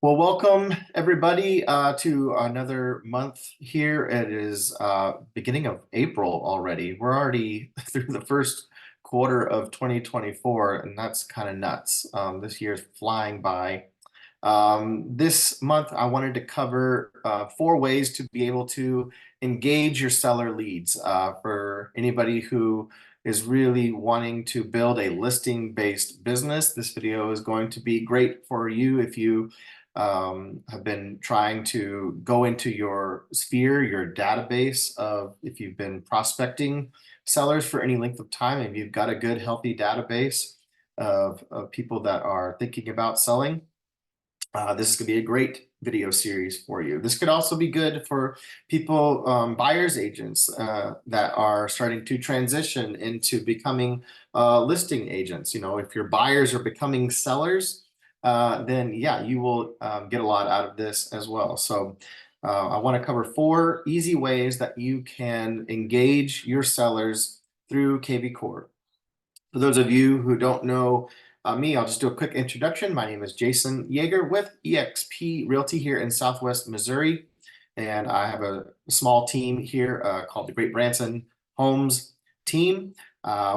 Well, welcome everybody to another month here. It is beginning of April already. We're already through the first quarter of 2024, and that's kind of nuts. This year's flying by. This month, I wanted to cover 4 ways to be able to engage your seller leads for anybody who is really wanting to build a listing-based business. This video is going to be great for you if you have been trying to go into your sphere, your database of if you've been prospecting sellers for any length of time and you've got a good, healthy database of people that are thinking about selling. This is going to be a great video series for you. This could also be good for people, buyer's agents that are starting to transition into becoming listing agents. You know, if your buyers are becoming sellers, then yeah, you will get a lot out of this as well. So I want to cover 4 easy ways that you can engage your sellers through kvCORE. For those of you who don't know me, I'll just do a quick introduction. My name is Jason Yeager with eXp Realty here in Southwest Missouri. And I have a small team here called the Great Branson Homes team.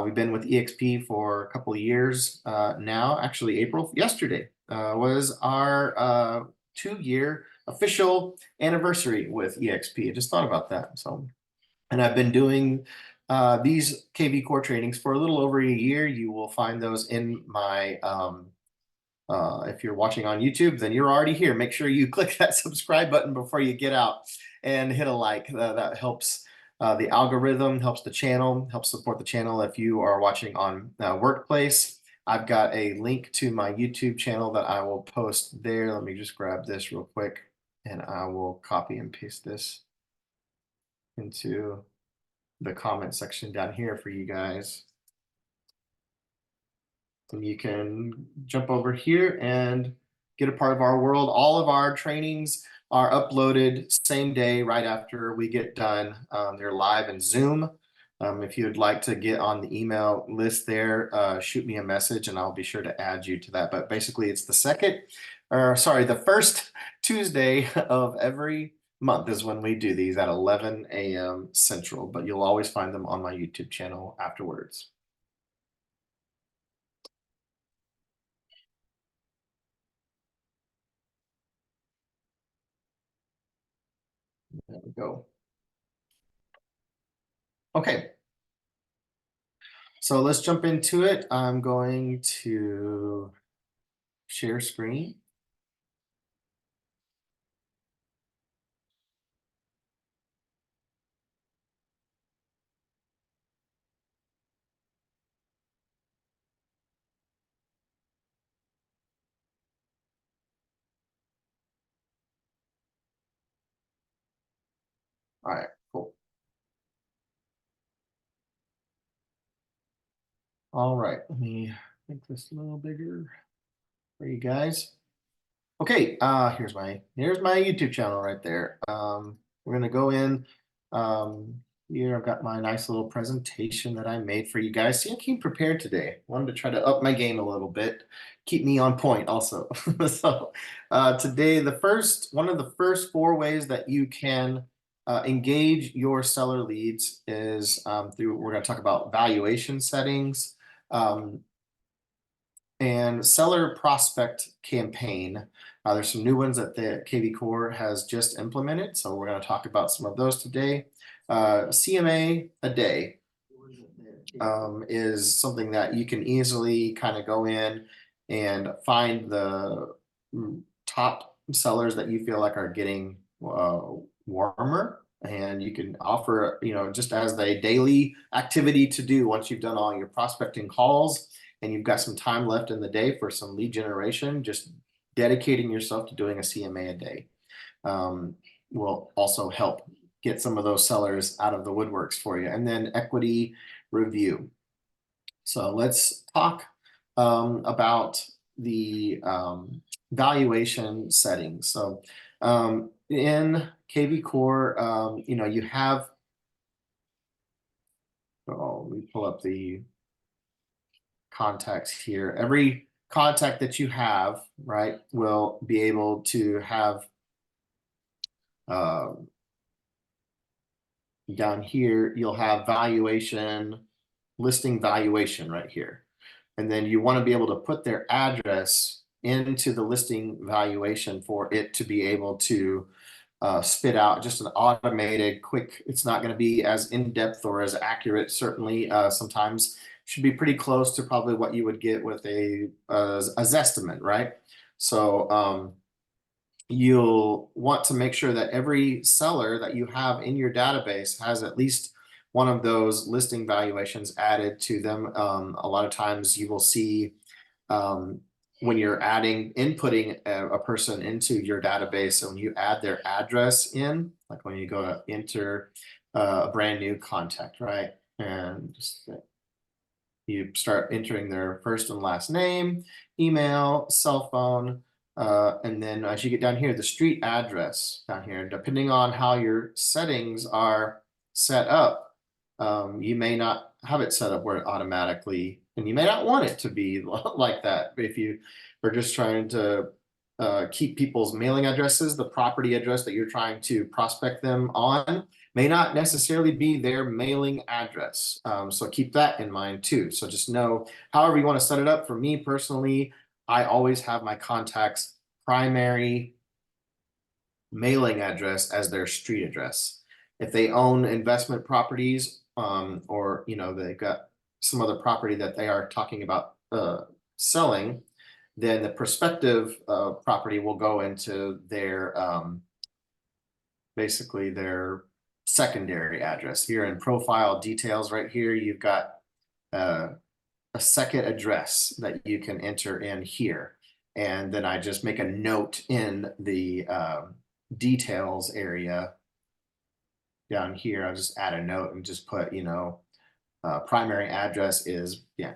We've been with eXp for a couple of years now. Actually, yesterday was our 2-year official anniversary with eXp. I just thought about that. And I've been doing these kvCORE trainings for a little over a year. You will find those in my, if you're watching on YouTube, then you're already here. Make sure you click that subscribe button before you get out and hit a like. That helps the algorithm, helps the channel, helps support the channel. If you are watching on Workplace, I've got a link to my YouTube channel that I will post there. Let me just grab this real quick and I will copy and paste this into the comment section down here for you guys. And you can jump over here and get a part of our world. All of our trainings are uploaded same day right after we get done. They're live in Zoom. If you'd like to get on the email list there, shoot me a message and I'll be sure to add you to that. But basically it's the first Tuesday of every month is when we do these at 11 a.m. Central, but you'll always find them on my YouTube channel afterwards. There we go. Okay. So let's jump into it. I'm going to share screen. All right, cool. All right, let me make this a little bigger for you guys. Okay, here's my YouTube channel right there. We're gonna go in here. I've got my nice little presentation that I made for you guys. See, I came prepared today. Wanted to try to up my game a little bit, keep me on point also. So today, one of the first 4 ways that you can engage your seller leads is we're gonna talk about valuation settings. And seller prospect campaign. There's some new ones that the kvCORE has just implemented, so we're going to talk about some of those today. CMA a day is something that you can easily kind of go in and find the top sellers that you feel like are getting warmer, and you can offer, just as a daily activity to do once you've done all your prospecting calls and you've got some time left in the day for some lead generation, just dedicating yourself to doing a CMA a day will also help get some of those sellers out of the woodworks for you. And then equity review. So let's talk about the valuation settings. So in kvCORE, you have, let me pull up the context here. Every contact that you have, right, will be able to have down here, you'll have valuation, listing valuation right here. And then you want to be able to put their address into the listing valuation for it to be able to spit out just an automated quick. It's not going to be as in-depth or as accurate. Certainly, sometimes should be pretty close to probably what you would get with a Zestimate, right? So you'll want to make sure that every seller that you have in your database has at least one of those listing valuations added to them. A lot of times you will see when you're inputting a person into your database, and when you add their address in, like when you go to enter a brand new contact, right? And just you start entering their first and last name, email, cell phone, and then as you get down here, the street address down here, depending on how your settings are set up, you may not have it set up where it automatically, and you may not want it to be like that. If you are just trying to keep people's mailing addresses, the property address that you're trying to prospect them on may not necessarily be their mailing address. So keep that in mind too. So just know, however you want to set it up. For me personally, I always have my contacts' primary mailing address as their street address. If they own investment properties, or they've got some other property that they are talking about selling, then the prospective property will go into their basically their secondary address. Here in profile details right here, you've got a second address that you can enter in here. And then I just make a note in the details area down here. I'll just add a note and just put, primary address is, the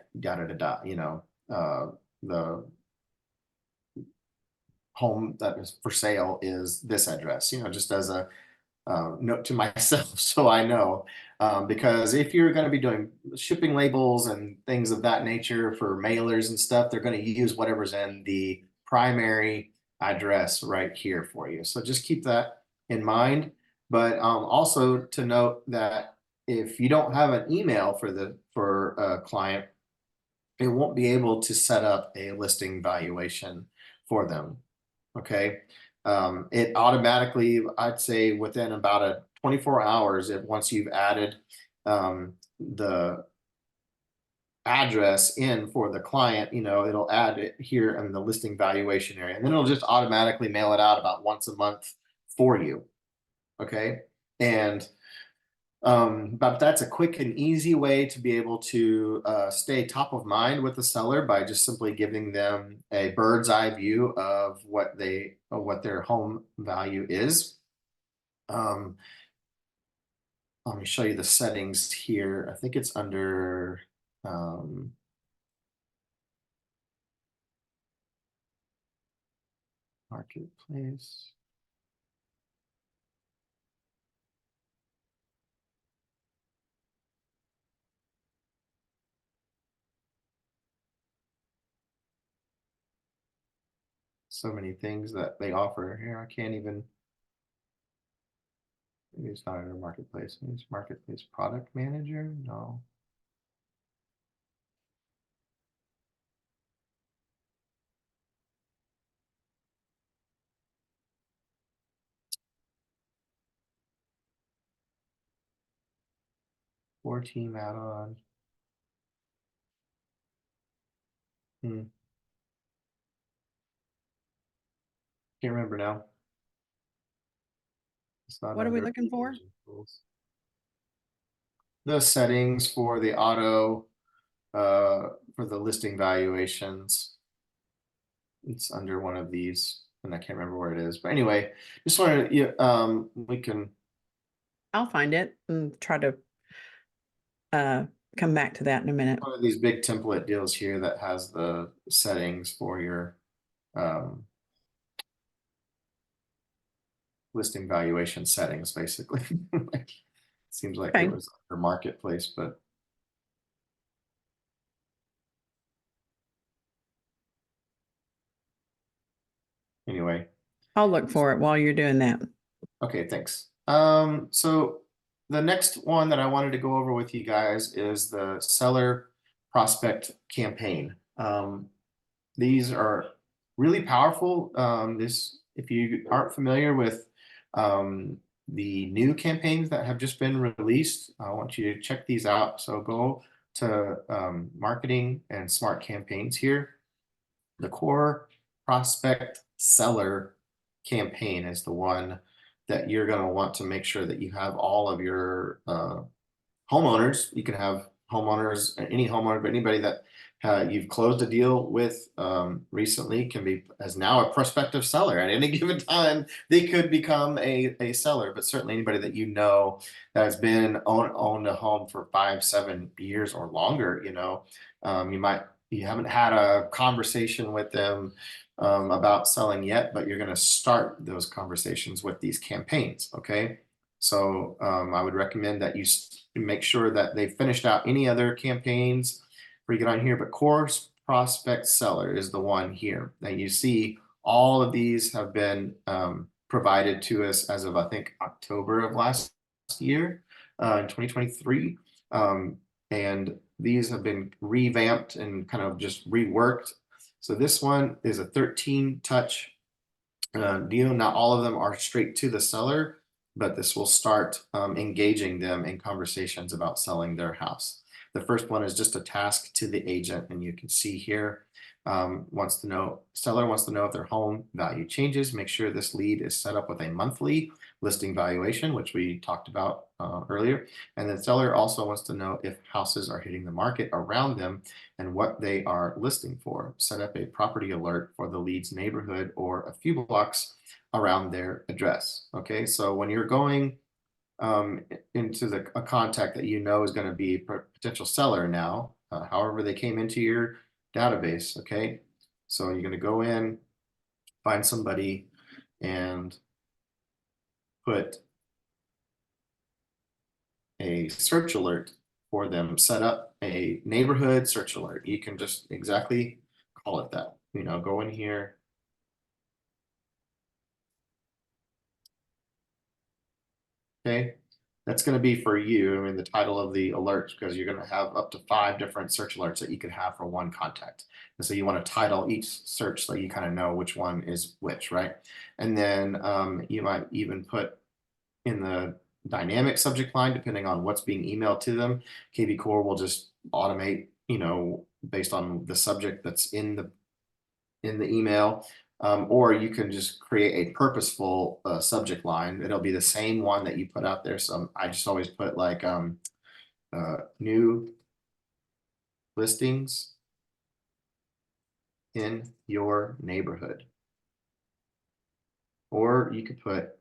home that is for sale is this address, just as a note to myself so I know. Because if you're going to be doing shipping labels and things of that nature for mailers and stuff, they're going to use whatever's in the primary address right here for you. So just keep that in mind. But also to note that if you don't have an email for a client, it won't be able to set up a listing valuation for them. Okay. It automatically, I'd say within about a 24 hours, once you've added the address in for the client, it'll add it here in the listing valuation area, and then it'll just automatically mail it out about once a month for you. Okay. And but that's a quick and easy way to be able to stay top of mind with the seller by just simply giving them a bird's eye view of what their home value is. Let me show you the settings here. I think it's under marketplace. So many things that they offer here. I can't even. Maybe it's not under marketplace. Maybe it's marketplace product manager. No. Core team add-on. Can't remember now. It's not What are we under looking for? tools. The settings for the auto for the listing valuations. It's under one of these, and I can't remember where it is. But anyway, just wanted to, we can. I'll find it and try to come back to that in a minute. One of these big template deals here that has the settings for your listing valuation settings, basically. Seems like Okay. it was under marketplace, but anyway. I'll look for it while you're doing that. Okay, thanks. So the next one that I wanted to go over with you guys is the seller prospect campaign. These are really powerful. If you aren't familiar with the new campaigns that have just been released, I want you to check these out. So go to marketing and smart campaigns here. The core prospect seller campaign is the one that you're going to want to make sure that you have all of your homeowners. You can have homeowners, any homeowner, but anybody that you've closed a deal with recently can be as now a prospective seller at any given time. They could become a seller, but certainly anybody that you know that has been owned a home for 5-7 years or longer, you haven't had a conversation with them about selling yet, but you're going to start those conversations with these campaigns. Okay. So I would recommend that you make sure that they've finished out any other campaigns before you get on here, but core prospect seller is the one here. Now you see all of these have been provided to us as of, I think, October of last year in 2023. And these have been revamped and kind of just reworked. So this one is a 13 touch deal. Not all of them are straight to the seller, but this will start engaging them in conversations about selling their house. The first one is just a task to the agent, and you can see here, seller wants to know if their home value changes. Make sure this lead is set up with a monthly listing valuation, which we talked about earlier. And the seller also wants to know if houses are hitting the market around them and what they are listing for. Set up a property alert for the lead's neighborhood or a few blocks around their address. Okay, so when you're going into a contact that you know is going to be a potential seller now, however they came into your database. Okay, so you're going to go in, find somebody, and put a search alert for them. Set up a neighborhood search alert. You can just exactly call it that. Go in here. Okay, that's going to be for you. I mean, the title of the alerts, because you're going to have up to 5 different search alerts that you could have for one contact. And so you want to title each search so you kind of know which one is which, right? And then you might even put in the dynamic subject line, depending on what's being emailed to them. kvCORE will just automate, based on the subject that's in the email. Or you can just create a purposeful subject line. It'll be the same one that you put out there. So I just always put like new listings in your neighborhood. Or you could put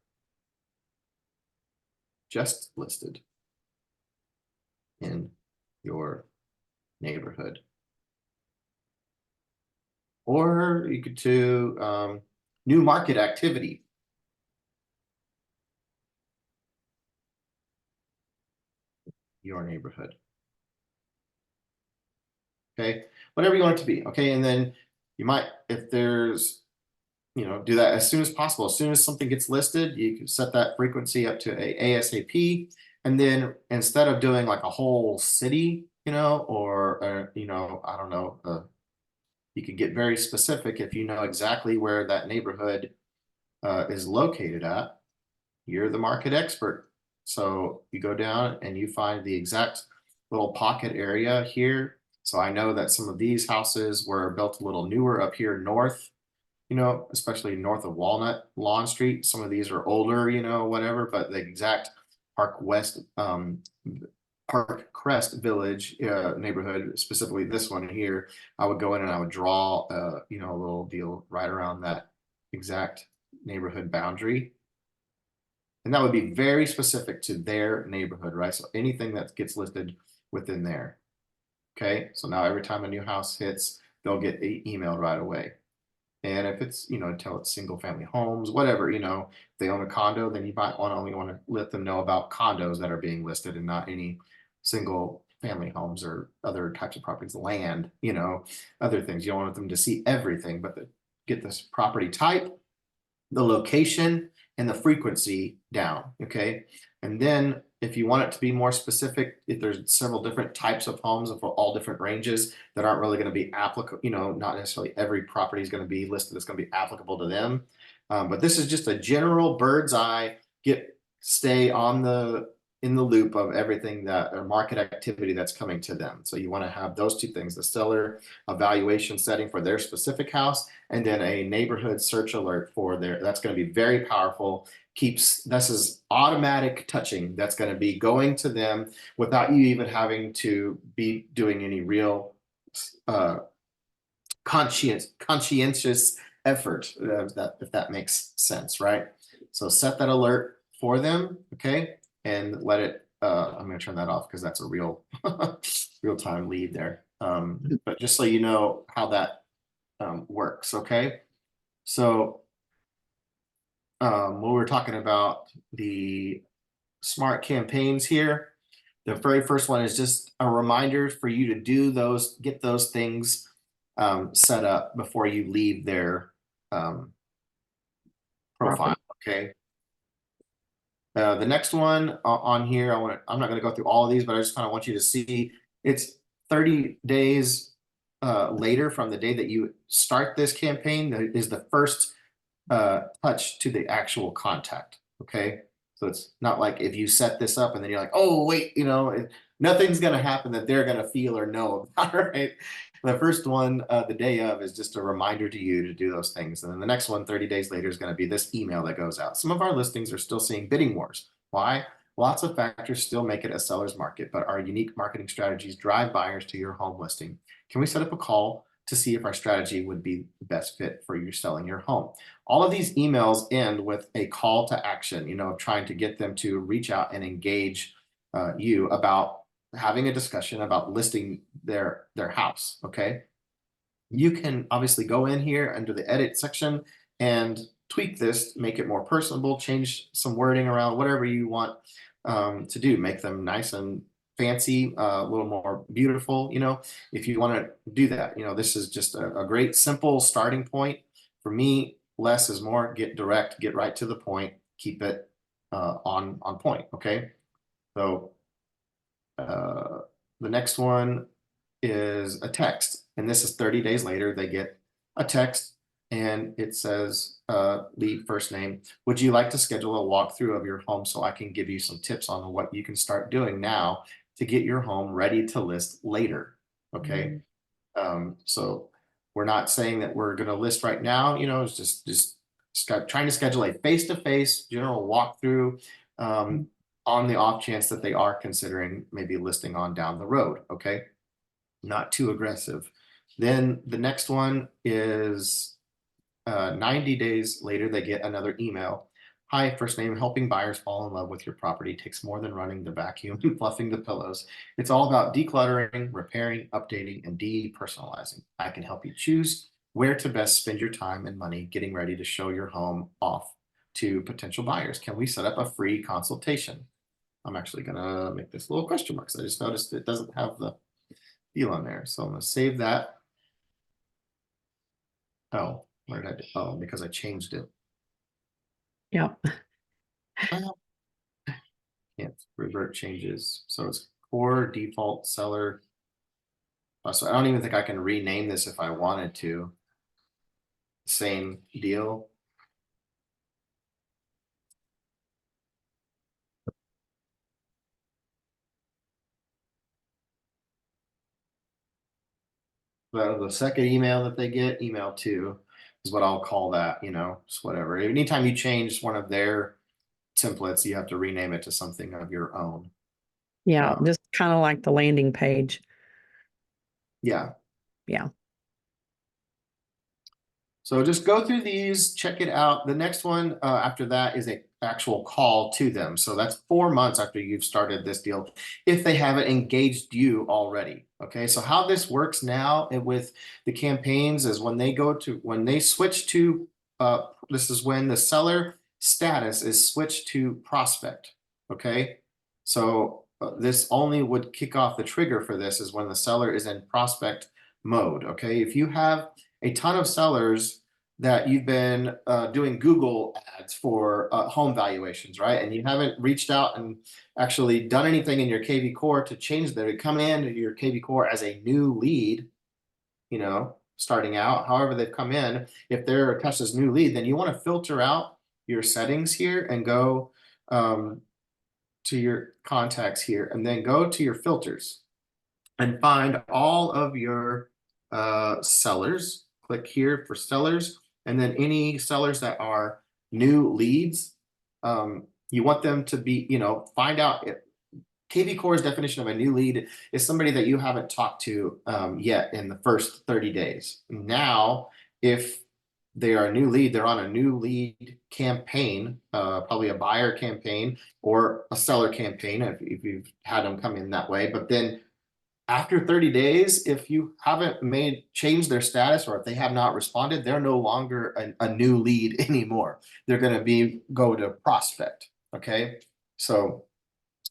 just listed in your neighborhood. Or you could do new market activity. Your neighborhood. Okay, whatever you want it to be. Okay, and then you might, if there's, do that as soon as possible. As soon as something gets listed, you can set that frequency up to a ASAP. And then instead of doing like a whole city, or I don't know, you can get very specific if you know exactly where that neighborhood is located at. You're the market expert. So you go down and you find the exact little pocket area here. So I know that some of these houses were built a little newer up here north, especially north of Walnut Lawn Street. Some of these are older, whatever, but the exact Park Crest Village neighborhood, specifically this one here, I would go in and I would draw, a little deal right around that exact neighborhood boundary. And that would be very specific to their neighborhood, right? So anything that gets listed within there. Okay, so now every time a new house hits, they'll get emailed right away. And if it's, until it's single family homes, whatever, if they own a condo, then you might only want to let them know about condos that are being listed and not any single family homes or other types of properties, land, other things. You don't want them to see everything, but get this property type the location and the frequency down, okay? And then if you want it to be more specific, if there's several different types of homes for all different ranges that aren't really going to be applicable, you know, not necessarily every property is going to be listed that's going to be applicable to them. But this is just a general bird's eye, stay on in the loop of everything that or market activity that's coming to them. So you want to have those two things, the seller evaluation setting for their specific house, and then a neighborhood search alert for that's going to be very powerful. This is automatic touching that's going to be going to them without you even having to be doing any real conscientious effort, if that makes sense, right? So set that alert for them, okay, and let it. I'm going to turn that off because that's a real time lead there. But just so you know how that works, okay? So when we're talking about the smart campaigns here, the very first one is just a reminder for you to get those things set up before you leave their profile, okay? The next one on here, I'm not going to go through all of these, but I just kind of want you to see it's 30 days later from the day that you start this campaign that is the first touch to the actual contact. Okay. So it's not like if you set this up and then you're like, oh, wait, you know, nothing's going to happen that they're going to feel or know about, right? The first one, the day of, is just a reminder to you to do those things. And then the next one, 30 days later, is going to be this email that goes out. Some of our listings are still seeing bidding wars. Why? Lots of factors still make it a seller's market, but our unique marketing strategies drive buyers to your home listing. Can we set up a call to see if our strategy would be the best fit for you selling your home? All of these emails end with a call to action, you know, trying to get them to reach out and engage you about having a discussion about listing their house, okay? You can obviously go in here under the edit section and tweak this, make it more personable, change some wording around, whatever you want to do, make them nice and fancy, a little more beautiful, you know, if you want to do that. You know, this is just a great simple starting point. For me, less is more. Get direct, get right to the point, keep it on point, okay? So the next one is a text, and this is 30 days later. They get a text and it says, lead first name. Would you like to schedule a walkthrough of your home so I can give you some tips on what you can start doing now to get your home ready to list later? Okay. So we're not saying that we're going to list right now, you know, it's just trying to schedule a face-to-face general walkthrough on the off chance that they are considering maybe listing on down the road. Okay. Not too aggressive. Then the next one is 90 days later, they get another email. Hi, first name, helping buyers fall in love with your property takes more than running the vacuum and fluffing the pillows. It's all about decluttering, repairing, updating, and depersonalizing. I can help you choose where to best spend your time and money getting ready to show your home off to potential buyers. Can we set up a free consultation? I'm actually gonna make this little question mark because I just noticed it doesn't have the deal on there. So I'm gonna save that. Oh, where did I do? Oh, because I changed it. Yep. Can't revert changes. So it's core default seller. So I don't even think I can rename this if I wanted to. Same deal. The second email that they get, email 2, is what I'll call that, you know, just whatever. Anytime you change one of their templates, you have to rename it to something of your own. Yeah, just kind of like the landing page. Yeah. Yeah. So just go through these, check it out. The next one after that is a actual call to them. So that's 4 months after you've started this deal, if they haven't engaged you already. Okay, so how this works now with the campaigns is when they switch to, this is when the seller status is switched to prospect. Okay, so this only would kick off the trigger for this is when the seller is in prospect mode. Okay, if you have a ton of sellers that you've been doing Google ads for home valuations, right? And you haven't reached out and actually done anything in your KV core to change that. To come in to your KV core as a new lead, you know, starting out, however they've come in, if they're attached as new lead, then you want to filter out your settings here and go to your contacts here, and then go to your filters and find all of your sellers. Click here for sellers, and then any sellers that are new leads, you want them to be, you know, find out if KV Core's definition of a new lead is somebody that you haven't talked to yet in the first 30 days. Now, if they are a new lead, they're on a new lead campaign, probably a buyer campaign or a seller campaign if you've had them come in that way. But then after 30 days, if you haven't changed their status, or if they have not responded, they're no longer a new lead anymore. They're going to go to prospect. Okay. So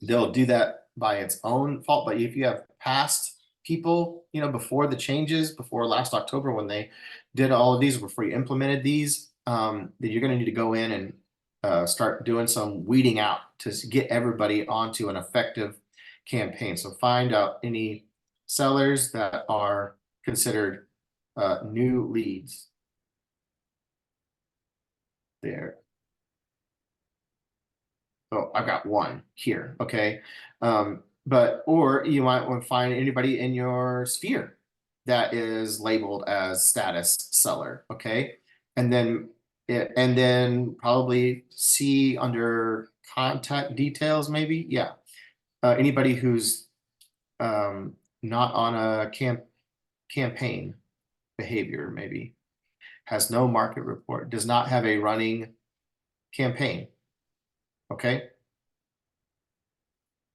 they'll do that by its own fault. But if you have past people, you know, before the changes, before last October, when they did all of these, before you implemented these, that you're going to need to go in and start doing some weeding out to get everybody onto an effective campaign. So find out any sellers that are considered new leads there. Oh, I've got one here. Okay. Or you might want to find anybody in your sphere that is labeled as status seller. Okay. And then probably see under contact details, maybe. Yeah. Anybody who's not on a campaign behavior, maybe has no market report, does not have a running campaign. Okay.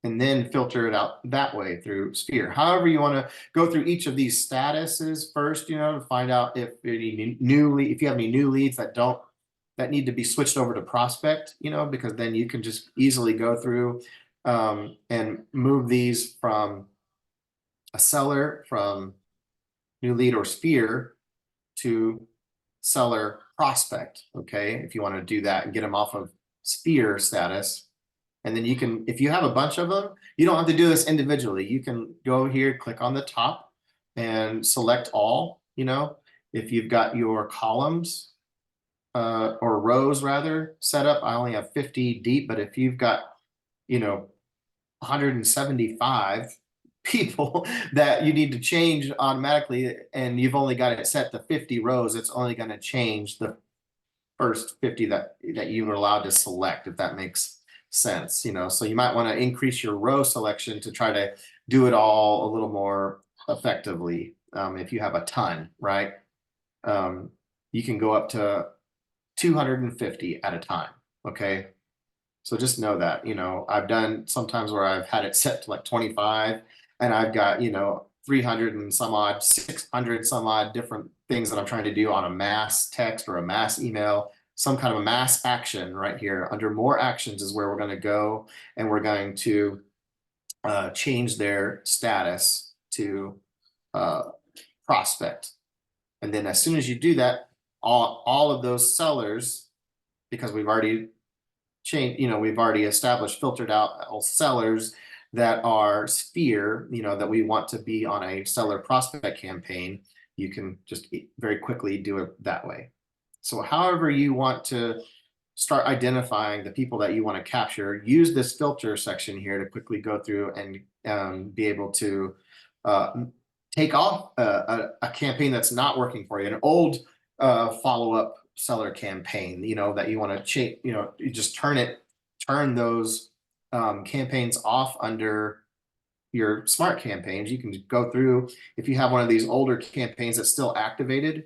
And then filter it out that way through Sphere. However, you want to go through each of these statuses first, you know, to find out if if you have any new leads that need to be switched over to prospect, you know, because then you can just easily go through and move these from a seller, from new lead or Sphere to seller prospect. Okay, if you want to do that and get them off of Sphere status. And then you can, if you have a bunch of them, you don't have to do this individually. You can go here, click on the top and select all, you know, if you've got your columns or rows rather set up. I only have 50 deep, but if you've got, you know, 175 people that you need to change automatically, and you've only got it set to 50 rows, it's only going to change the first 50 that you were allowed to select, if that makes sense, you know. So you might want to increase your row selection to try to do it all a little more effectively. If you have a ton, right? You can go up to 250 at a time. Okay. So just know that, you know, I've done sometimes where I've had it set to like 25 and I've got, you know, 300 and some odd, 600 some odd different things that I'm trying to do on a mass text or a mass email, some kind of a mass action right here. Under more actions is where we're going to go, and we're going to change their status to prospect. And then as soon as you do that, all of those sellers, because we've already changed, you know, we've already established, filtered out all sellers that are Sphere, you know, that we want to be on a seller prospect campaign, you can just very quickly do it that way. So however you want to start identifying the people that you want to capture, use this filter section here to quickly go through and be able to take off a campaign that's not working for you, an old follow-up seller campaign, you know, that you want to change, you know, you just turn those campaigns off under your smart campaigns. You can go through, if you have one of these older campaigns that's still activated,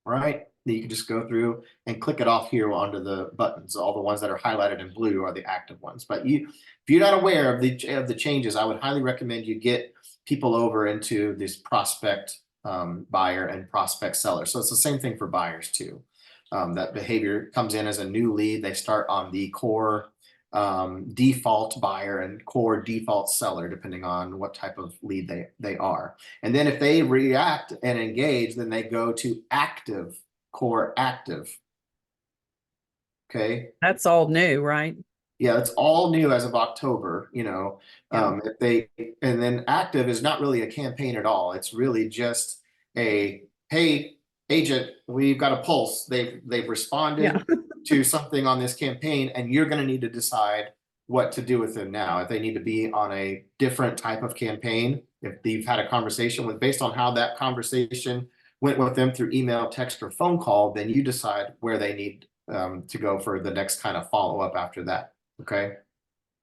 right? Then you can just go through and click it off here under the buttons. All the ones that are highlighted in blue are the active ones. But if you're not aware of the changes, I would highly recommend you get people over into this prospect buyer and prospect seller. So it's the same thing for buyers too. That behavior comes in as a new lead. They start on the core default buyer and core default seller, depending on what type of lead they are. And then if they react and engage, then they go to active Core Active. Okay. That's all new, right? Yeah, it's all new as of October, Yeah. if they, and then active is not really a campaign at all. It's really just a, hey, agent, we've got a pulse. They've Yeah. responded to something on this campaign, and you're going to need to decide what to do with them now. If they need to be on a different type of campaign, if you've had a conversation with, based on how that conversation went with them through email, text, or phone call, then you decide where they need to go for the next kind of follow up after that. Okay.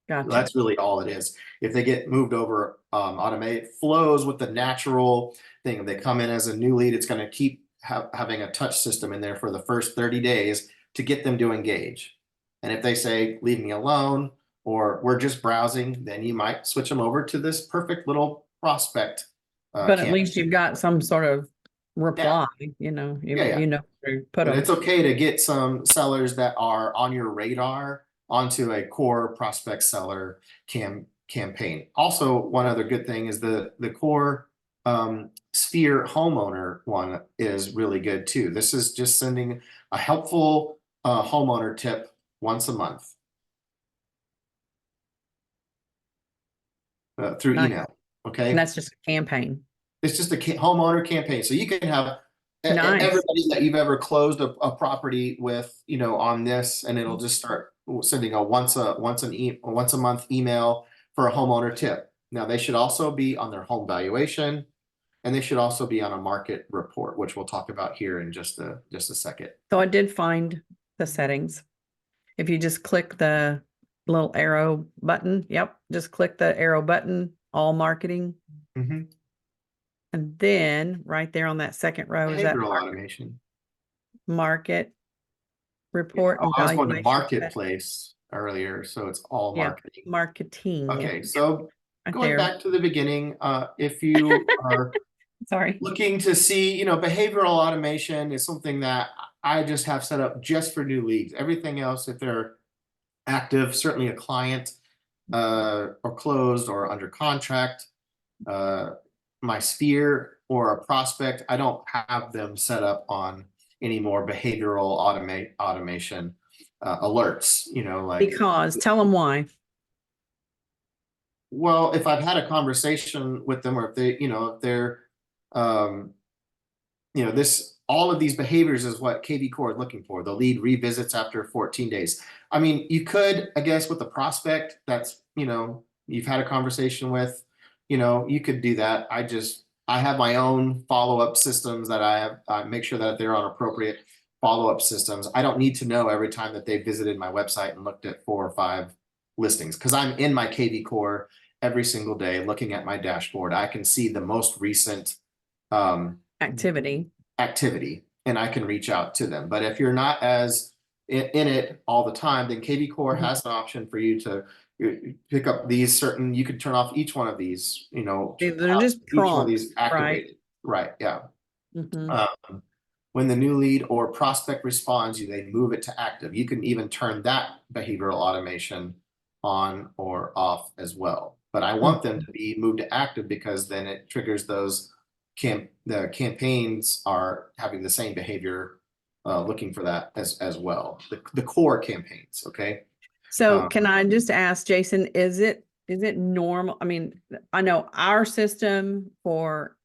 Gotcha. That's really all it is. If they get moved over, automated flows with the natural thing. If they come in as a new lead, it's going to keep having a touch system in there for the first 30 days to get them to engage. And if they say, leave me alone, or we're just browsing, then you might switch them over to this perfect little prospect. But at least you've got some sort of reply, Yeah. where to put But them. it's okay to get some sellers that are on your radar onto a core prospect seller campaign. Also, one other good thing is the core Sphere homeowner one is really good too. This is just sending a helpful homeowner tip once a month through Nice. email. Okay. And that's just a campaign. It's just a homeowner campaign. So you can have Nice. everybody that you've ever closed a property with, on this, and it'll just start sending a once a month email for a homeowner tip. Now they should also be on their home valuation, and they should also be on a market report, which we'll talk about here in just a second. So I did find the settings. If you just click the little arrow button, just click the arrow button, all marketing. Mhm. And then right there on that second row is that Behavioral automation. market report. I was going to evaluation marketplace earlier, so it's all marketing. Marketing. Okay, so Right going there. back to the beginning, if you are Sorry. looking to see, behavioral automation is something that I just have set up just for new leads. Everything else, if they're active, certainly a client or closed or under contract, my Sphere or a prospect, I don't have them set up on any more behavioral automation alerts, like. Because tell them why. Well, if I've had a conversation with them, or if they, if they're, all of these behaviors is what KV Core is looking for. The lead revisits after 14 days. I mean, you could, I guess, with the prospect that's, you've had a conversation with, you could do that. I have my own follow-up systems that I make sure that they're on appropriate follow-up systems. I don't need to know every time that they visited my website and looked at 4 or 5 listings, because I'm in my KV Core every single day looking at my dashboard. I can see the most recent Activity. and I can reach out to them. But if you're not as in it all the time, then KV Core has an option for you to pick up these certain, you could turn off each one of these, They're just each one of prompts, these activated. Right. Yeah. Mhm. When the new lead or prospect responds, they move it to active. You can even turn that behavioral automation on or off as well. But I want them to be moved to active, because then it triggers those the campaigns are having the same behavior, looking for that as well. The core campaigns. Okay. So can I just ask, Jason, is it normal? I mean, I know our system for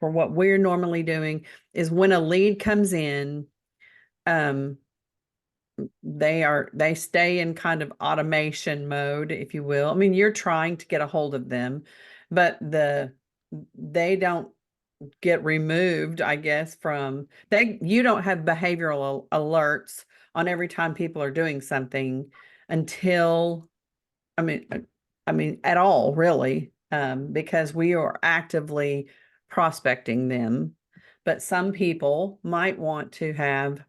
what we're normally doing is when a lead comes in, they stay in kind of automation mode, if you will. I mean, you're trying to get a hold of them, but they don't get removed, I guess, from you don't have behavioral alerts on every time people are doing something until, I mean, at all, really, because we are actively prospecting them. But some people might want to have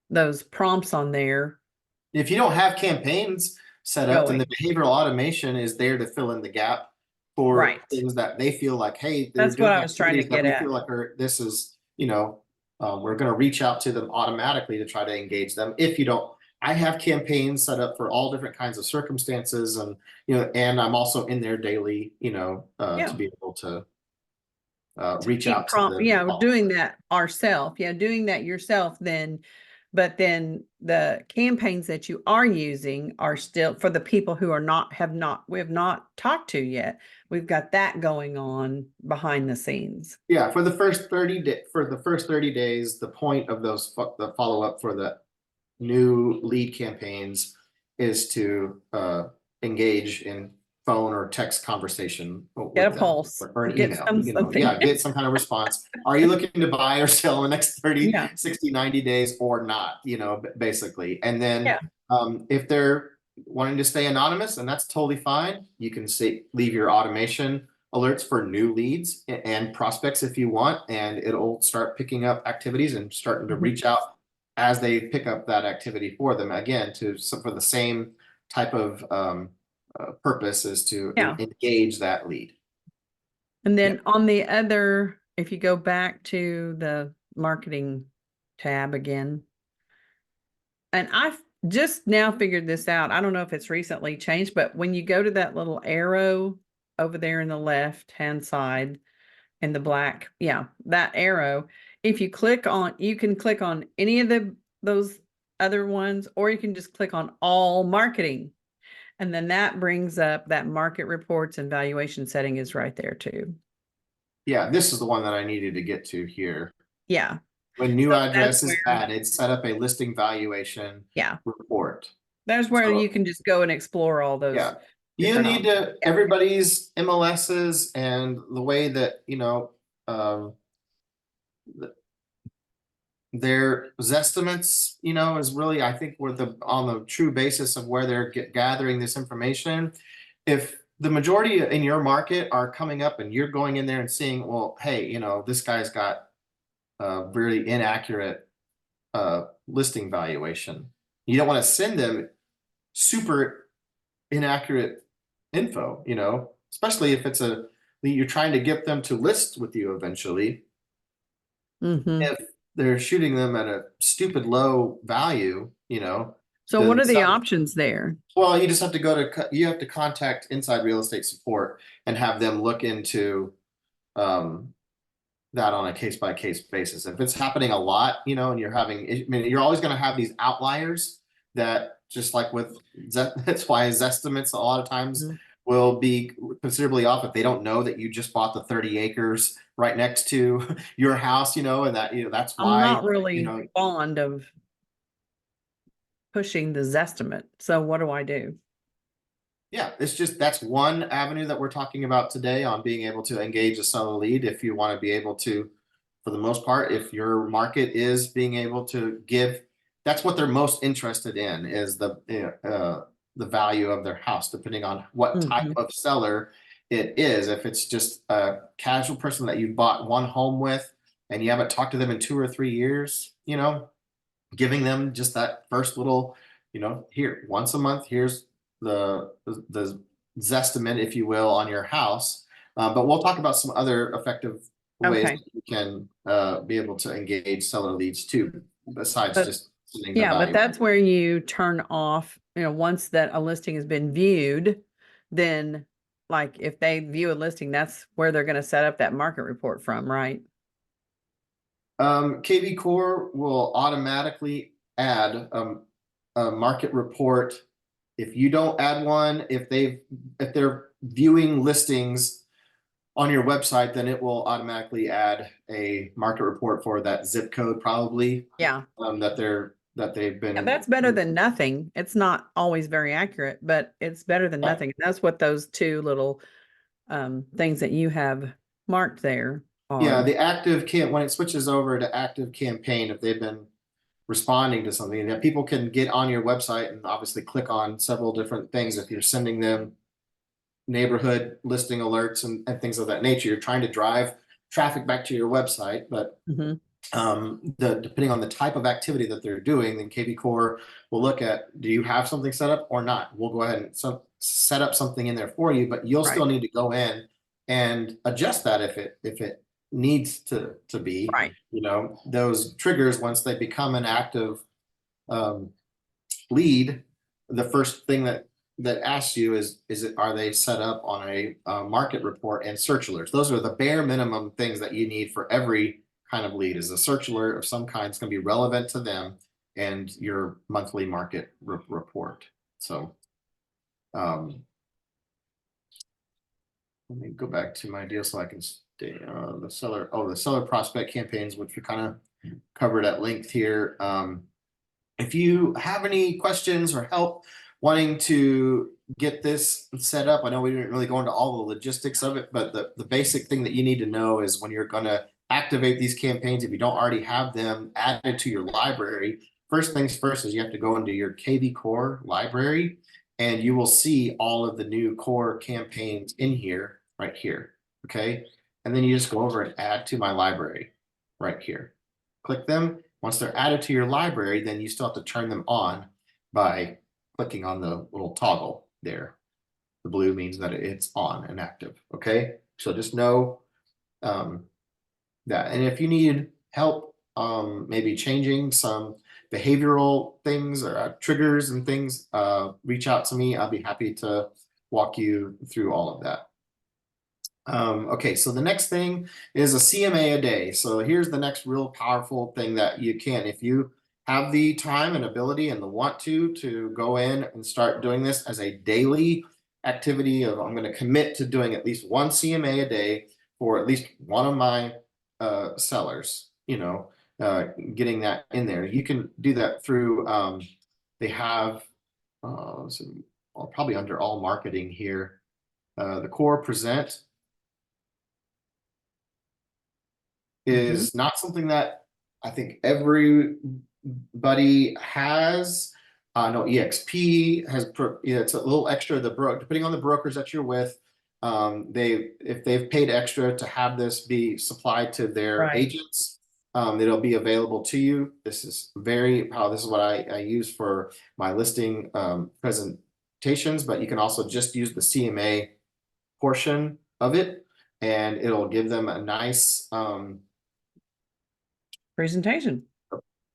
those prompts on there. If you don't have campaigns set up, then the behavioral automation is there to fill in the gap for things that they feel like, hey, they're That's what doing I was trying to activities that get we at. feel like this is, we're going to reach out to them automatically to try to engage them. If you don't, I have campaigns set up for all different kinds of circumstances, and and I'm also in there daily, to be able to reach keep out to the yeah, developer. doing that ourself. Yeah, doing that yourself then, but then the campaigns that you are using are still for the people who are not, we have not talked to yet. We've got that going on behind the scenes. Yeah, for the first 30 days, the point of the follow-up for the new lead campaigns is to engage in phone or text conversation Get a with them, pulse, or an get email, something. yeah, get some kind of response. Are you looking to buy or sell in the next 30, Yeah. 60, 90 days or not, basically. And then Yeah. if they're wanting to stay anonymous, and that's totally fine, you can leave your automation alerts for new leads and prospects if you want, and it'll start picking up activities and starting to reach out as they pick up that activity for them, again, for the same type of purpose, is to Yeah. engage that lead. And then on the other, if you go back to the marketing tab again, and I've just now figured this out. I don't know if it's recently changed, but when you go to that little arrow over there in the left-hand side in the black, yeah, that arrow, if you click on, you can click on any of those other ones, or you can just click on all marketing. And then that brings up that market reports and valuation setting is right there too. Yeah, this is the one that I needed to get to here. Yeah. When new So address is where, added, set up a listing valuation report. There's where you can just go and explore all those. Yeah. You need to, everybody's MLSs and the way that, their Zestimates, is really, I think, where on the true basis of where they're gathering this information. If the majority in your market are coming up and you're going in there and seeing, well, hey, this guy's got a really inaccurate listing valuation, you don't want to send them super inaccurate info, especially if you're trying to get them to list with you eventually. If they're shooting them at a stupid low value, So what are the options there? Well, you just have to you have to contact Inside Real Estate Support and have them look into that on a case-by-case basis. If it's happening a lot, and you're you're always going to have these outliers that, just like with that's why Zestimates a lot of times will be considerably off if they don't know that you just bought the 30 acres right next to your house, and that, that's why I'm not really fond of pushing the Zestimate. So what do I do? Yeah, that's one avenue that we're talking about today on being able to engage a seller lead. If you want to be able to, for the most part, if your market is being able to give, that's what they're most interested in, is the value of their house, depending on what type of seller it is. If it's just a casual person that you bought one home with and you haven't talked to them in 2 or 3 years, giving them just that first little, here, once a month, here's the Zestimate, if you will, on your house. But we'll talk about some other effective ways that you can be able to engage seller leads too, besides just sending the value. But that's where you turn off, once that a listing has been viewed, then like if they view a listing, that's where they're going to set up that market report from, right? KV Core will automatically add a market report. If you don't add one, if they're viewing listings on your website, then it will automatically add a market report for that zip code, probably. Yeah. That they've been. And that's better than nothing. It's not always very accurate, but it's better than nothing. And that's what those two little things that you have marked there are. Yeah, the active when it switches over to active campaign, if they've been responding to something, that people can get on your website and obviously click on several different things. If you're sending them neighborhood listing alerts and things of that nature, you're trying to drive traffic back to your website. But depending on the type of activity that they're doing, then KV Core will look at, do you have something set up or not? We'll go ahead and set up something in there for you, but you'll still need to go in and adjust that if it needs to be, those triggers, once they become an active lead, the first thing that that asks you are they set up on a market report and search alerts? Those are the bare minimum things that you need for every kind of lead. Is a search alert of some kind. It's going to be relevant to them and your monthly market report. So let me go back to my deal so I can stay on the seller. Oh, the seller prospect campaigns, which we kind of covered at length here. If you have any questions or help wanting to get this set up, I know we didn't really go into all the logistics of it, but the basic thing that you need to know is when you're going to activate these campaigns, if you don't already have them added to your library, first things first is you have to go into your KV Core library, and you will see all of the new core campaigns in here, right here. Okay. And then you just go over and add to my library right here. Click them. Once they're added to your library, then you still have to turn them on by clicking on the little toggle there. The blue means that it's on and active. Okay. So just know that. And if you need help, maybe changing some behavioral things or triggers and things, reach out to me. I'll be happy to walk you through all of that. Okay, so the next thing is a CMA a day. So here's the next real powerful thing that you can, if you have the time and ability and the want to go in and start doing this as a daily activity of, I'm going to commit to doing at least one CMA a day for at least one of my sellers, getting that in there. You can do that through, they have, probably under all marketing here, the core present is not something that I think everybody has. No, EXP has, it's a little extra. Depending on the brokers that you're with, if they've paid extra to have this be supplied to their agents, it'll be available to you. This is very powerful. This is what I use for my listing presentations, but you can also just use the CMA portion of it, and it'll give them a nice presentation.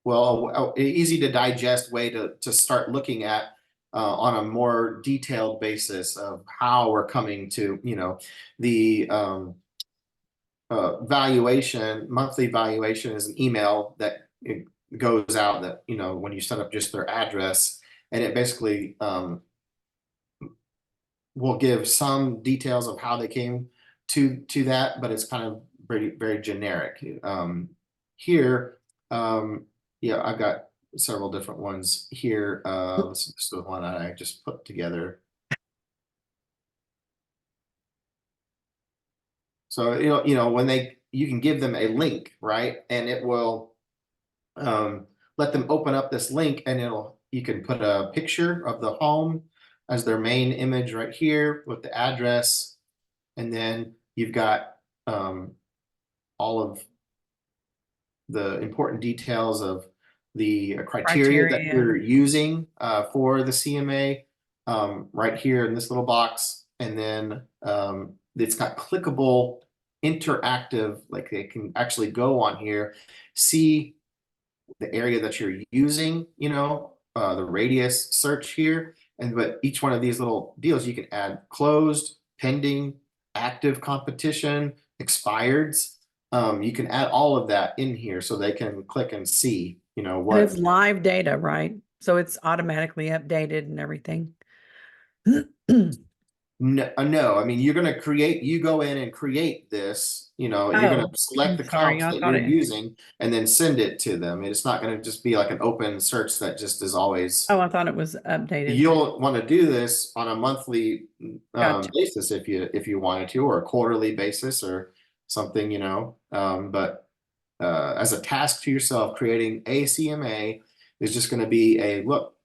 Well, easy to digest way to start looking at on a more detailed basis of how we're coming to, the valuation, monthly valuation is an email that it goes out that, when you set up just their address, and it basically will give some details of how they came to that, but it's kind of very generic. Here, yeah, I've got several different ones here. This is the one I just put together. So, when you can give them a link, right? And it will let them open up this link, and you can put a picture of the home as their main image right here with the address. And then you've got all of the important details of the criteria that you're using for the CMA right here in this little box. And then it's got clickable interactive, like they can actually go on here, see the area that you're using, the radius search here. But each one of these little deals, you can add closed, pending, active competition, expireds. You can add all of that in here so they can click and see, what. And it's live data, right? So it's automatically updated and everything. No, I mean, you're going to you go in and create this, you're going to select the comps that you're using and then send it to them. It's not going to just be like an open search that just is always. Oh, I thought it was updated. You'll want to do this on a monthly basis if you wanted to, or a quarterly basis or something, but as a task to yourself, creating a CMA is just going to be look,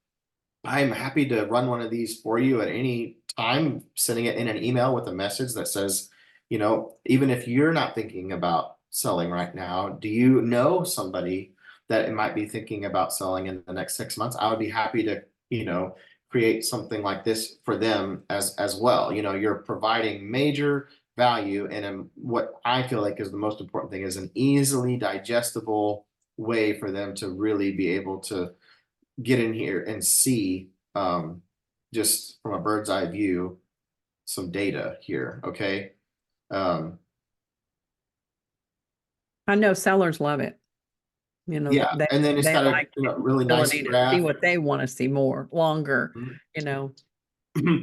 I'm happy to run one of these for you at any time, sending it in an email with a message that says, even if you're not thinking about selling right now, do you know somebody that it might be thinking about selling in the next 6 months? I would be happy to, create something like this for them as well. You're providing major value, and what I feel like is the most important thing is an easily digestible way for them to really be able to get in here and see just from a bird's eye view, some data here, okay? I know sellers love it. You know, Yeah, and then it's they got a like the really nice ability to see graph. what they want to see more, longer, you know.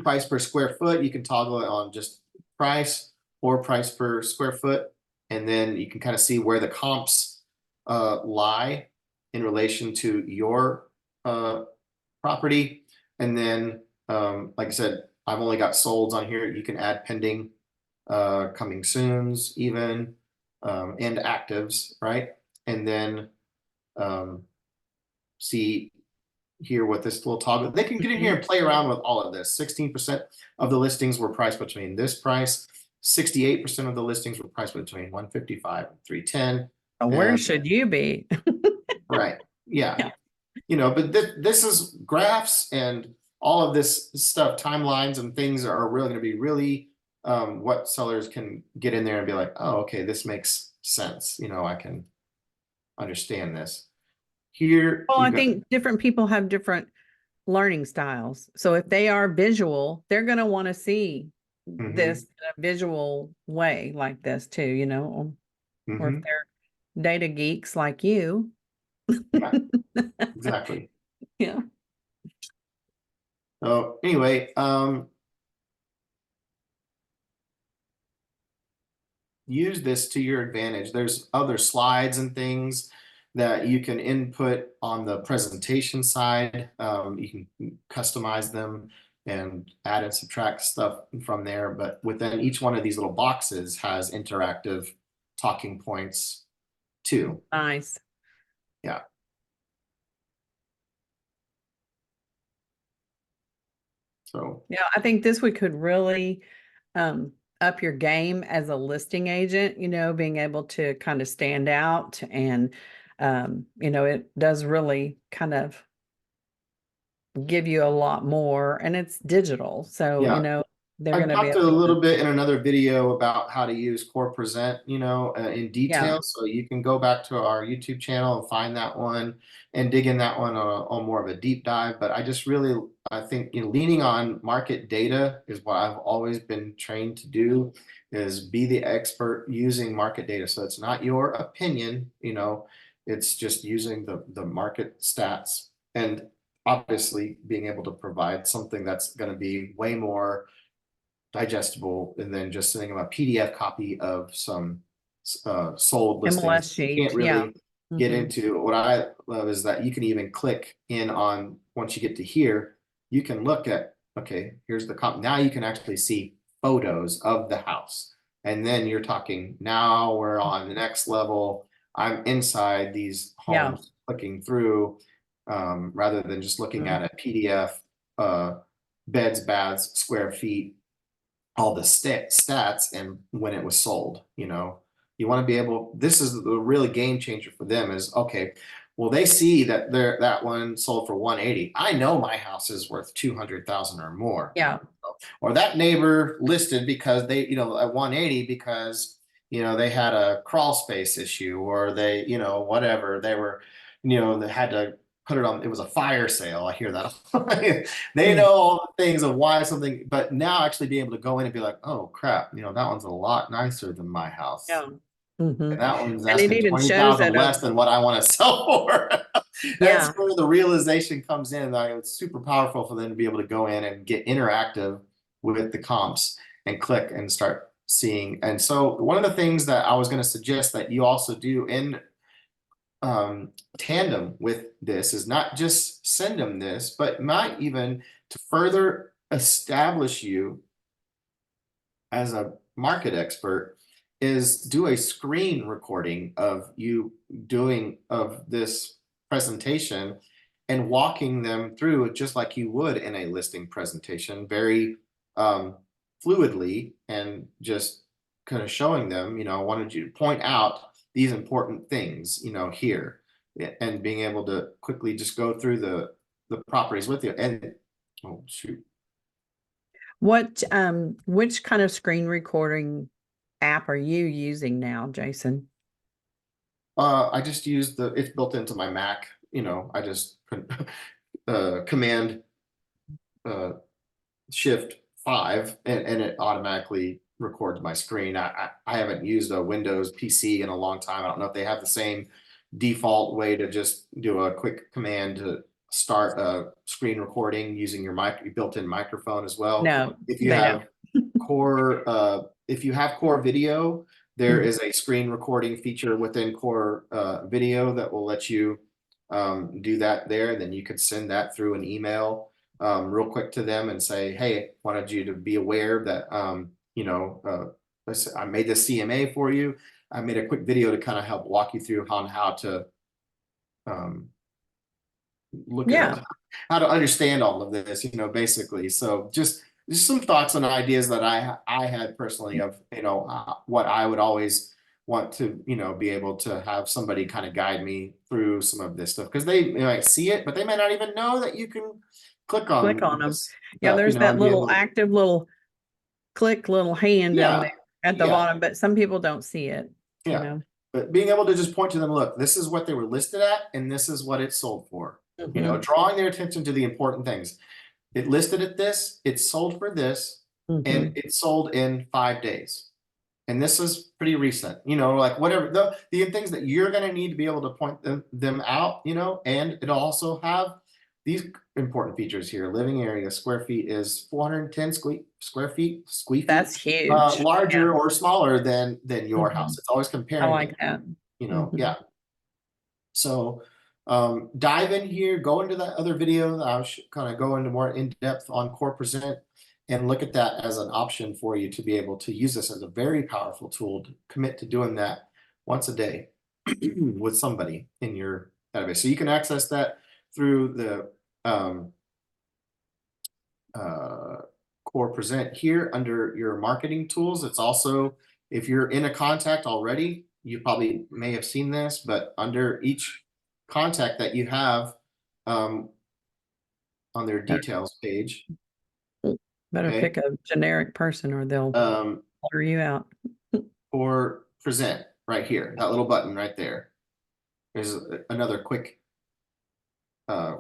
Price per square foot, you can toggle it on just price or price per square foot. And then you can kind of see where the comps lie in relation to your property. And then, like I said, I've only got solds on here. You can add pending, coming soons even, and actives, right? And then see here with this little toggle. They can get in here and play around with all of this. 16% of the listings were priced between this price. 68% of the listings were priced between 155 and 310. Where And should you be? right, yeah, Yeah. you know, but this is graphs and all of this stuff, timelines and things are really going to be really what sellers can get in there and be like, oh, okay, this makes sense. You know, I can understand this. Here Well, I you go. think different people have different learning styles. So if they are visual, they're going to want to see Mhm, this in a visual way like this too, you know, or if mhm. they're data geeks like you. Yeah, exactly. Yeah. So anyway, use this to your advantage. There's other slides and things that you can input on the presentation side. You can customize them and add and subtract stuff from there. But within each one of these little boxes has interactive talking points too. Nice. Yeah. So Yeah, I think this we could really up your game as a listing agent, you know, being able to kind of stand out and you know, it does really kind of give you a lot more and it's digital. So, you yeah, know, they're I going to be talked a able to, little bit in another video about how to use Core Present, you know, in yeah, detail. So you can go back to our YouTube channel and find that one and dig in that one on more of a deep dive. But I just really, I think, you know, leaning on market data is what I've always been trained to do, is be the expert using market data. So it's not your opinion, you know, it's just using the market stats and obviously being able to provide something that's going to be way more digestible and then just sending them a PDF copy of some sold listings. MLS You can't sheet. Yeah. really get Hmm. into. What I love is that you can even click in on, once you get to here, you can look at, okay, here's the comp. Now you can actually see photos of the house. And then you're talking, now we're on the next level. I'm inside these Yeah. homes clicking through, rather than just looking Mhm. at a PDF, beds, baths, square feet, all the stats and when it was sold. You know, you want to be able, this is the really game changer for them is, okay, well, they see that that one sold for 180. I know my house is worth 200,000 or more. Yeah. Or that neighbor listed because they, you know, at 180 because, you know, they had a crawl space issue or they, you know, whatever, they were, you know, they had to put it on, it was a fire sale. I hear that. They Mm. know all the things of why something, but now actually being able to go in and be like, oh crap, you know, that one's a lot nicer than my house. Yeah. Hmm. And that one's And it asking even shows 20,000 that less than what I want to sell for. That's yeah. where the realization comes in. Like, it's super powerful for them to be able to go in and get interactive with the comps and click and start seeing. And so one of the things that I was going to suggest that you also do in tandem with this is not just send them this, but might even to further establish you as a market expert is do a screen recording of you doing of this presentation and walking them through it just like you would in a listing presentation, very fluidly, and just kind of showing them, you know, I wanted you to point out these important things, you know, here, and being able to quickly just go through the properties with you. And oh shoot. What which kind of screen recording app are you using now, Jason? I just use it's built into my Mac. You know, I just command shift 5 and it automatically records my screen. I haven't used a Windows PC in a long time. I don't know if they have the same default way to just do a quick command to start a screen recording using your built-in microphone as well. No, If you they don't. have if you have Core Video, there Mhm. is a screen recording feature within Core Video that will let you do that there. Then you could send that through an email real quick to them and say, hey, wanted you to be aware that I made this CMA for you. I made a quick video to kind of help walk you through on how to um, look Yeah. at how to understand all of this, basically. So just some thoughts and ideas that I had personally of, what I would always want to, be able to have somebody kind of guide me through some of this stuff because they might see it, but they might not even know that you can click Click on on them. this Yeah, stuff, there's that and be little able to, active little click little hand down yeah, there at the yeah, bottom, but some people don't see it, you yeah. know. But being able to just point to them, look, this is what they were listed at, and this is what it sold for. Mhm. Drawing their attention to the important things. It listed at this, it sold for this, and Mhm. it sold in 5 days. And this is pretty recent, like whatever the things that you're going to need to be able to point them out, and it'll also have these important features here. Living area square feet is 410 square feet, That's huge. Yeah. larger or smaller than your house. Mhm. It's always I comparing like it, that. yeah. Mhm. So dive in here, go into that other video. I'll kind of go into more in depth on Core Present and look at that as an option for you to be able to use this as a very powerful tool to commit to doing that once a day with somebody in your database. So you can access that through the uh, Core Present here under your marketing tools. It's also, if you're in a contact already, you probably may have seen this, but under each contact that you have on their details page, Better okay, pick a generic person or they'll um, order you out. Core Present right here, that little button right there. There's another uh,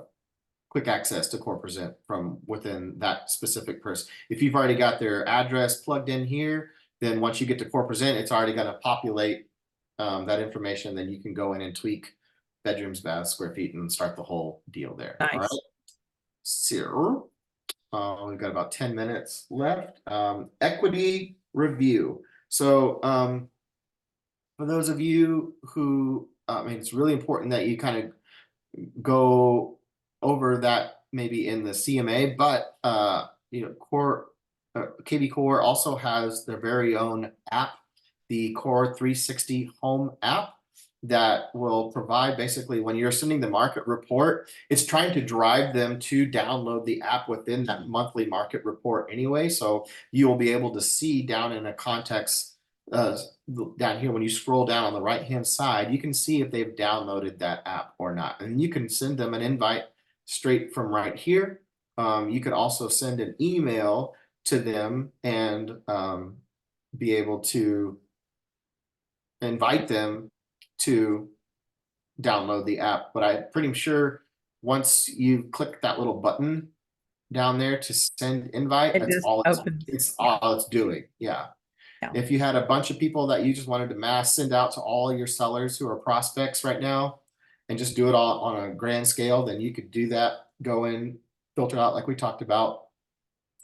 quick access to Core Present from within that specific person. If you've already got their address plugged in here, then once you get to Core Present, it's already going to populate that information. Then you can go in and tweak bedrooms, baths, square feet, and start the whole deal there. All right. Nice. So we've got about 10 minutes left. Equity review. So for those of you who, it's really important that you kind of go over that maybe in the CMA, but Core KB Core also has their very own app, the Core 360 Home app that will provide basically when you're sending the market report, it's trying to drive them to download the app within that monthly market report anyway. So you will be able to see down in a context down here, when you scroll down on the right hand side, you can see if they've downloaded that app or not. And you can send them an invite straight from right here. You could also send an email to them and be able to invite them to download the app. But I'm pretty sure once you click that little button down there to send invite, It that's just all opens. it's Yeah. all it's doing. Yeah. Yeah. If you had a bunch of people that you just wanted to mass send out to all your sellers who are prospects right now and just do it all on a grand scale, then you could do that, go in, filter out like we talked about,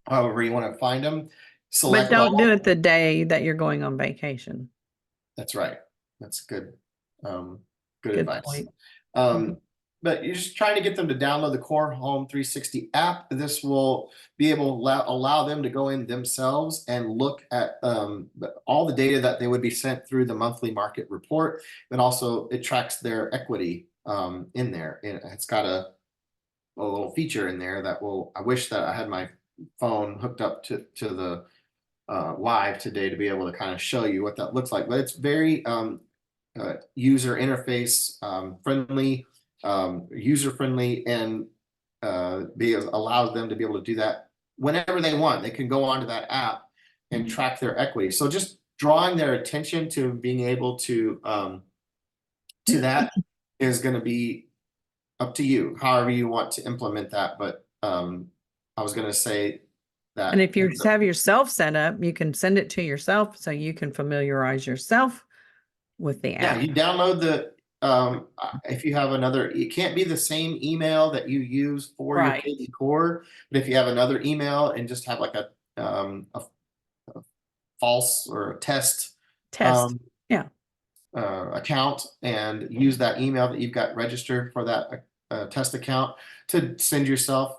however you want to find them, But select don't do all. it the day that you're going on vacation. That's right. That's good. Um, good Good advice. point. Mhm. Um, but you're just trying to get them to download the Core Home 360 app. This will be able to allow them to go in themselves and look at all the data that they would be sent through the monthly market report. And also it tracks their equity in there. It's got a little feature in there that will, I wish that I had my phone hooked up to the live today to be able to kind of show you what that looks like, but it's very user interface friendly, user friendly, and allows them to be able to do that whenever they want. They can go onto that app and track their equity. So just drawing their attention to being able to that is going to be up to you, however you want to implement that. But I was going to say that. And if you have yourself set up, you can send it to yourself so you can familiarize yourself with the Yeah, app. you download if you have another, it can't be the same email that you use for your Right. KV Core, but if you have another email and just have like a false or a test Test. um, Yeah. account and use that email that you've got registered for that test account to send yourself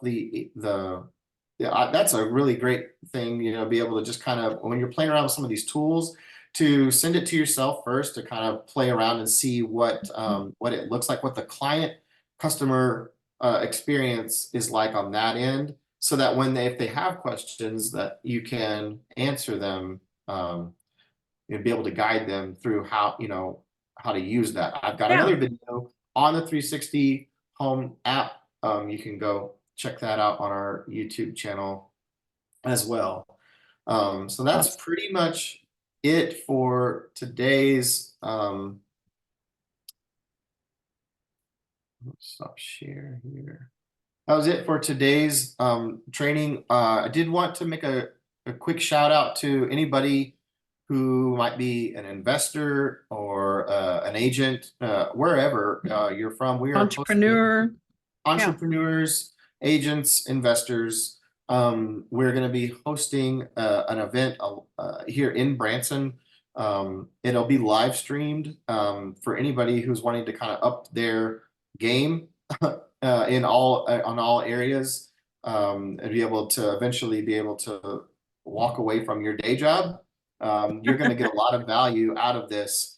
yeah, that's a really great thing, be able to just kind of, when you're playing around with some of these tools, to send it to yourself first to kind of play around and see what it looks like, what the client customer experience is like on that end, so that if they have questions, that you can answer them, and be able to guide them through how to use that. I've got Yeah. another video on the 360 Home app. You can go check that out on our YouTube channel as well. So that's Awesome. pretty much it for today's stop share here. That was it for today's training. I did want to make a quick shout out to anybody who might be an investor or an agent, wherever you're from. We are hosting Entrepreneur. Yeah. entrepreneurs, agents, investors. We're going to be hosting an event here in Branson. It'll be live streamed for anybody who's wanting to kind of up their game on all areas, and be able to eventually be able to walk away from your day job. You're going to get a lot of value out of this.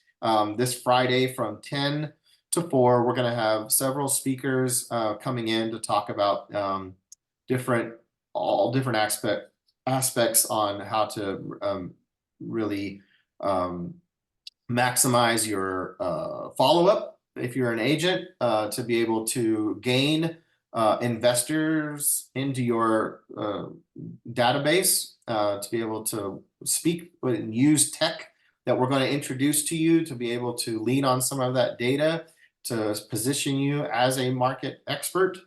This Friday from 10 to 4, we're going to have several speakers coming in to talk about all different aspects on how to really maximize your follow-up if you're an agent, to be able to gain investors into your database, to be able to speak and use tech that we're going to introduce to you, to be able to lean on some of that data to position you as a market expert,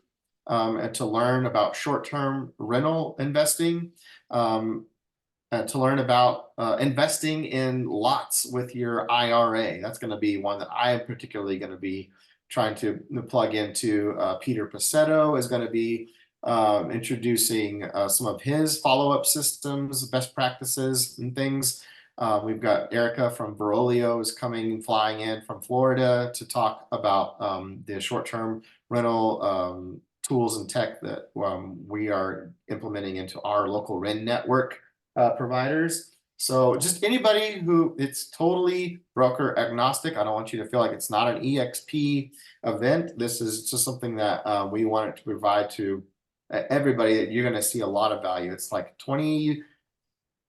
and to learn about short-term rental investing, to learn about investing in lots with your IRA. That's going to be one that I am particularly going to be trying to plug into. Peter Pacetto is going to be introducing some of his follow-up systems, best practices and things. We've got Erica from Verolio is flying in from Florida to talk about the short-term rental tools and tech that we are implementing into our local REN network providers. So just anybody who, it's totally broker agnostic. I don't want you to feel like it's not an EXP event. This is just something that we wanted to provide to everybody, that you're going to see a lot of value. It's like $25.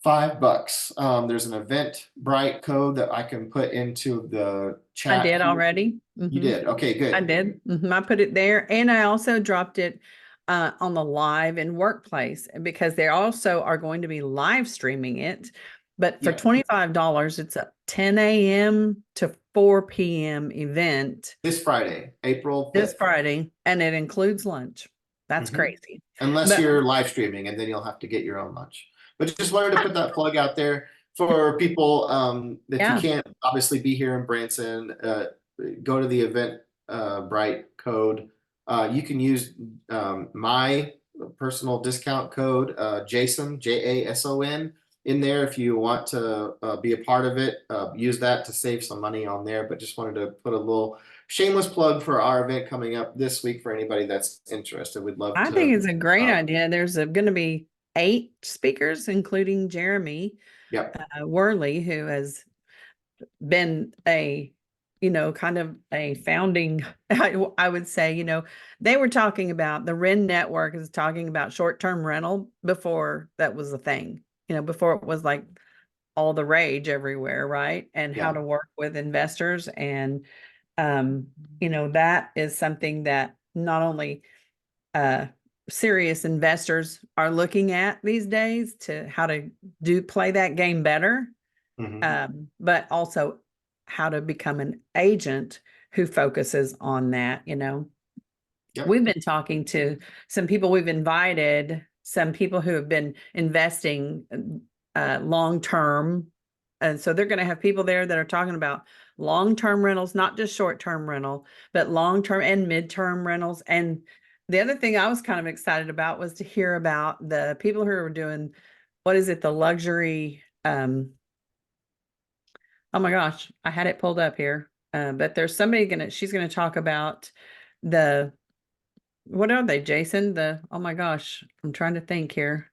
There's an Eventbrite code that I can put into the chat. I did already. You did? Okay, good. I did. I put it there, and I also dropped it on the live and workplace, because they also are going to be live streaming it. But for $25, it's a 10 a.m. to 4 p.m. event. This Friday, April 5th. This Friday, and it includes lunch. That's crazy. Unless you're live streaming, and then you'll have to get your own lunch. But just wanted to put that plug out there for people that you can't obviously be here in Branson. Go to the Eventbrite code. You can use my personal discount code, Jason, Jason, in there if you want to be a part of it. Use that to save some money on there. But just wanted to put a little shameless plug for our event coming up this week for anybody that's interested. We'd love to. I think it's a great idea. There's going to be 8 speakers, including Jeremy Worley, who has been a kind of a founding, I would say, they were talking about, the REN network is talking about short-term rental before that was a thing, before it was like all the rage everywhere, right? And how to work with investors. And, that is something that not only serious investors are looking at these days, to how to play that game better, but also how to become an agent who focuses on that. We've been talking to some people we've invited some people who have been investing long term. And so they're going to have people there that are talking about long-term rentals, not just short-term rental, but long-term and mid-term rentals. And the other thing I was kind of excited about was to hear about the people who are doing, what is it, the luxury, oh my gosh, I had it pulled up here. But there's somebody she's gonna talk about what are they, Jason? Oh my gosh, I'm trying to think here.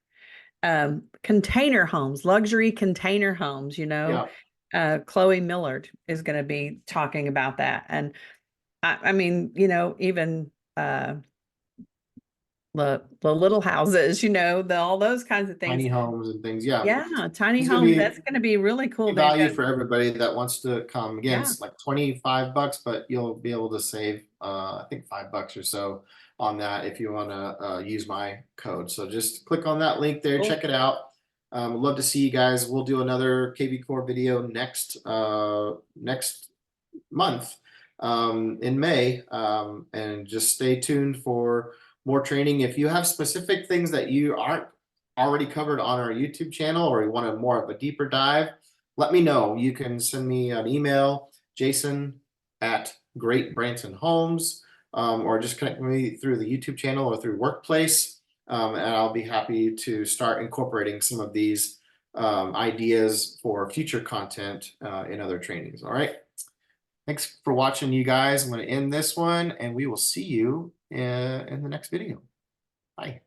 Container homes, luxury container homes, Yeah. Chloe Millard is going to be talking about that. And I mean, even the little houses, all those kinds of things. Tiny homes and things. Yeah. Yeah, tiny It's gonna homes. be That's going to be really cool. They've value got, for everybody that wants to come. Again, yeah. it's like $25, but you'll be able to save I think $5 or so on that if you want to use my code. So just click on that link there, Cool. check it out. Love to see you guys. We'll do another KV Core video next month in May. And just stay tuned for more training. If you have specific things that you aren't already covered on our YouTube channel, or you want a more of a deeper dive, let me know. You can send me an email, Jason at Great Branson Homes, or just connect with me through the YouTube channel or through Workplace. And I'll be happy to start incorporating some of these ideas for future content in other trainings. All right. Thanks for watching, you guys. I'm going to end this one, and we will see you in the next video. Bye.